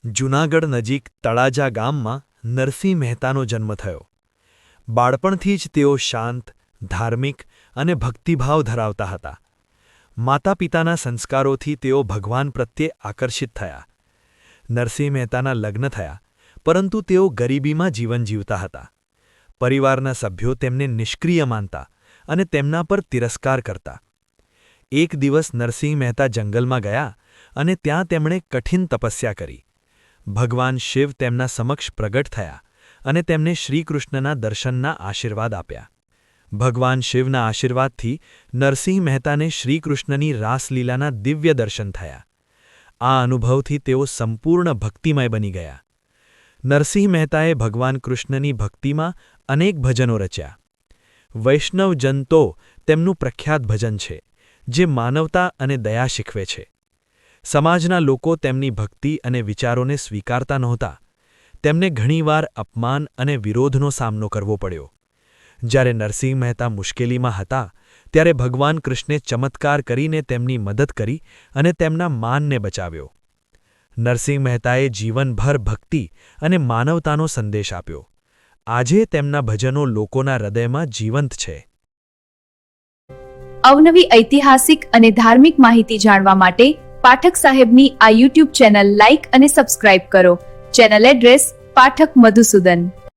જૂનાગઢ નજીક તળાજા ગામમાં નરસિંહ મહેતાનો જન્મ થયો. બાળપણથી જ તેઓ શાંત, ધાર્મિક અને ભક્તિભાવ ધરાવતા હતા. માતાપિતાના સંસ્કારોથી તેઓ ભગવાન પ્રત્યે આકર્ષિત થયા. નરસિંહ મહેતાના લગ્ન થયા, પરંતુ તેઓ ગરીબીમાં જીવન જીવતા હતા. પરિવારના સભ્યો તેમને નિષ્ક્રિય માનતા અને તેમના પર તિરસ્કાર કરતા. એક દિવસ નરસિંહ મહેતા જંગલમાં ગયા અને ત્યાં તેમણે કઠિન તપસ્યા કરી. ભગવાન શિવ તેમના સમક્ષ પ્રગટ થયા અને તેમને શ્રીકૃષ્ણના દર્શનના આશીર્વાદ આપ્યા. ભગવાન શિવના આશીર્વાદથી નરસિંહ મહેતાને શ્રીકૃષ્ણની રાસલીલાના દિવ્ય દર્શન થયા. આ અનુભવથી તેઓ સંપૂર્ણ ભક્તિમય બની ગયા. નરસિંહ મહેતાએ ભગવાન કૃષ્ણની ભક્તિમાં અનેક ભજનો રચ્યા. વૈષ્ણવ જન તો તેમનું પ્રખ્યાત ભજન છે, જે માનવતા અને દયા શીખવે છે. સમાજના લોકો તેમની ભક્તિ અને વિચારોને સ્વીકારતા નહોતા. તેમને ઘણીવાર અપમાન અને વિરોધનો સામનો કરવો પડ્યો. જ્યારે નરસિંહ મહેતા મુશ્કેલીમાં હતા, ત્યારે ભગવાન કૃષ્ણે ચમત્કાર કરીને તેમની મદદ કરી અને તેમના માનને બચાવ્યો. નરસિંહ મહેતાએ જીવનભર ભક્તિ અને માનવતાનો સંદેશ આપ્યો. આજે તેમના ભજનો લોકોના હૃદયમાં જીવંત છે. અવનવી ઐતિહાસિક અને ધાર્મિક માહિતી જાણવા માટે પાઠક સાહેબની આ યુટ્યુબ ચેનલ લાઇક અને સબસ્ક્રાઇબ કરો. Channel address Pathak Madhusudan.